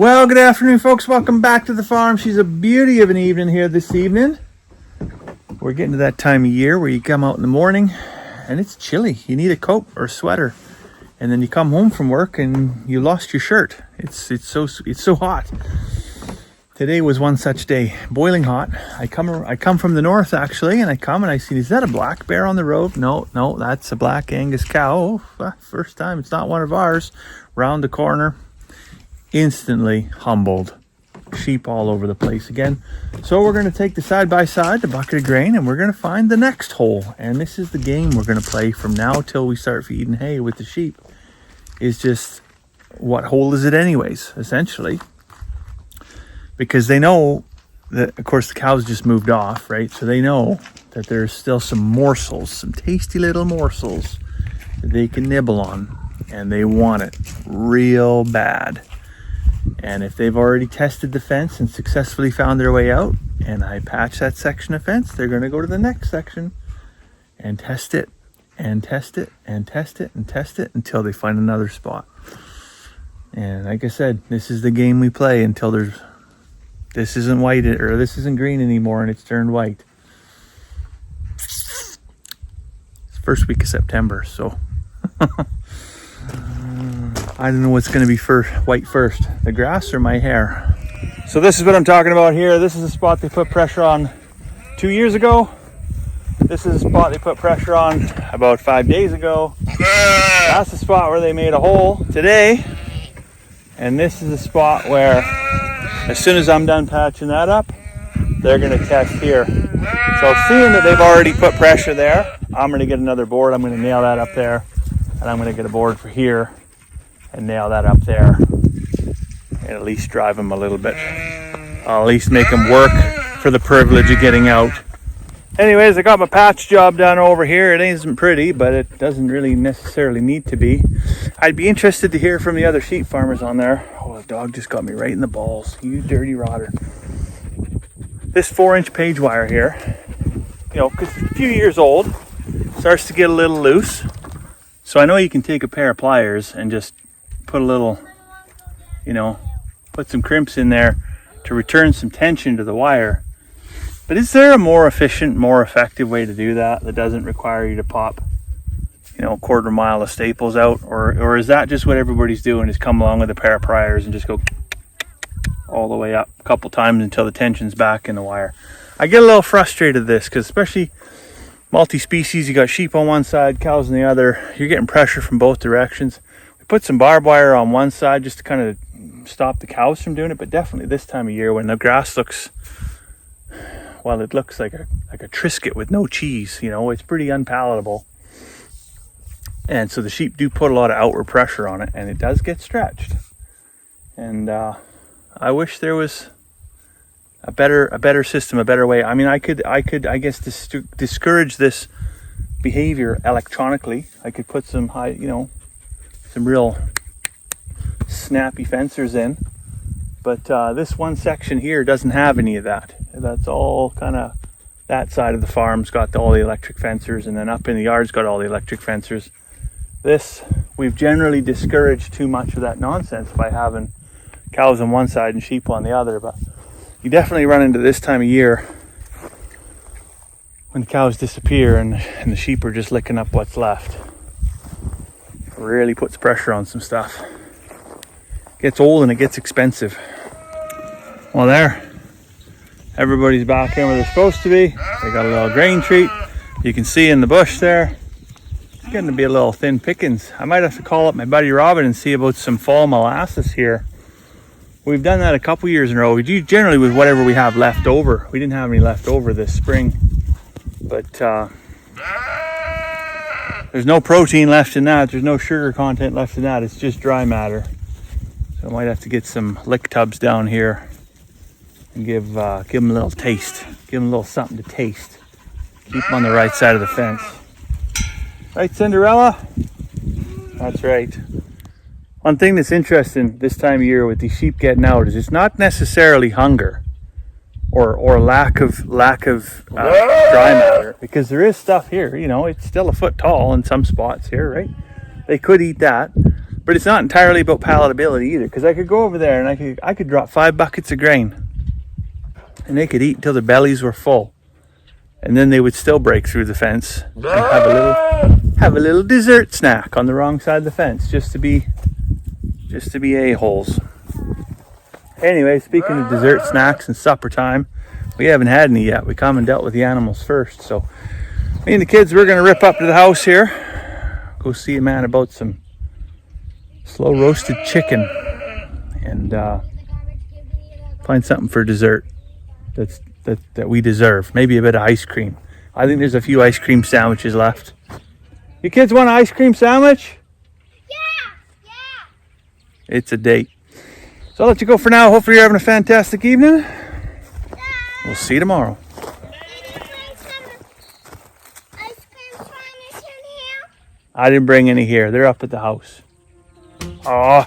Well, good afternoon, folks. Welcome back to the farm. She's a beauty of an evening here this evening. We're getting to that time of year where you come out in the morning and it's chilly. You need a coat or a sweater. And then you come home from work and you lost your shirt. It's so hot. Today was one such day, boiling hot. I come from the north actually, and I see, is that a black bear on the road? No, that's a black Angus cow. Oh, first time, it's not one of ours. Round the corner, instantly humbled. Sheep all over the place again. So we're going to take the side by side, the bucket of grain, and we're going to find the next hole. And this is the game we're going to play from now till we start feeding hay with the sheep. Is just, what hole is it anyways, essentially? Because they know that, of course, the cows just moved off, right? So they know that there's still some morsels, some tasty little morsels that they can nibble on, and they want it real bad. And if they've already tested the fence and successfully found their way out, and I patch that section of fence, they're going to go to the next section and test it, and test it, and test it, and test it until they find another spot. And like I said, this is the game we play until this isn't white, or this isn't green anymore and it's turned white. It's first week of September, so I don't know what's going to be white first, the grass or my hair. So this is what I'm talking about here. This is a spot they put pressure on 2 years ago. This is a spot they put pressure on about 5 days ago. That's the spot where they made a hole today. And this is a spot where, as soon as I'm done patching that up, they're going to test here. So seeing that they've already put pressure there, I'm going to get another board. I'm going to nail that up there. And I'm going to get a board for here and nail that up there. And at least drive them a little bit. I'll at least make them work for the privilege of getting out. Anyways, I got my patch job done over here. It isn't pretty, but it doesn't really necessarily need to be. I'd be interested to hear from the other sheep farmers on there. Oh, the dog just got me right in the balls. You dirty rotter. This 4-inch page wire here, because it's a few years old, starts to get a little loose. So I know you can take a pair of pliers and just put a little, put some crimps in there to return some tension to the wire. But is there a more efficient, more effective way to do that doesn't require you to pop, a quarter mile of staples out? Or is that just what everybody's doing, is come along with a pair of pliers and just go all the way up a couple times until the tension's back in the wire? I get a little frustrated with this, because especially multi-species, you got sheep on one side, cows on the other. You're getting pressure from both directions. We put some barbed wire on one side just to kind of stop the cows from doing it, but definitely this time of year when the grass looks, well, it looks like a Triscuit with no cheese, it's pretty unpalatable. And so the sheep do put a lot of outward pressure on it, and it does get stretched. And I wish there was a better system, a better way. I mean, I could I guess discourage this behavior electronically. I could put some some real snappy fencers in. But this one section here doesn't have any of that. That's all kind of, that side of the farm's got all the electric fencers, and then up in the yard's got all the electric fencers. This, we've generally discouraged too much of that nonsense by having cows on one side and sheep on the other. But you definitely run into this time of year when the cows disappear and the sheep are just licking up what's left. It really puts pressure on some stuff. Gets old and it gets expensive. Well, there, everybody's back in where they're supposed to be. They got a little grain treat. You can see in the bush there, it's getting to be a little thin pickings. I might have to call up my buddy Robin and see about some fall molasses here. We've done that a couple years in a row. We do generally with whatever we have left over. We didn't have any left over this spring, but there's no protein left in that. There's no sugar content left in that. It's just dry matter. So I might have to get some lick tubs down here and give them a little taste. Give them a little something to taste. Keep them on the right side of the fence. Right, Cinderella? That's right. One thing that's interesting this time of year with these sheep getting out is it's not necessarily hunger or lack of dry matter, because there is stuff here. It's still a foot tall in some spots here, right? They could eat that. But it's not entirely about palatability either, because I could go over there and I could drop 5 buckets of grain, and they could eat until their bellies were full, and then they would still break through the fence and have a little dessert snack on the wrong side of the fence, just to be a-holes. Anyway, speaking of dessert snacks and supper time, we haven't had any yet. We come and dealt with the animals first. So me and the kids, we're gonna rip up to the house here, go see a man about some slow roasted chicken, and find something for dessert that we deserve. Maybe a bit of ice cream. I think there's a few ice cream sandwiches left. You kids want an ice cream sandwich? Yeah. It's a date. So I'll let you go for now. Hopefully you're having a fantastic evening. We'll see you tomorrow. I didn't bring any here. They're up at the house. Aw.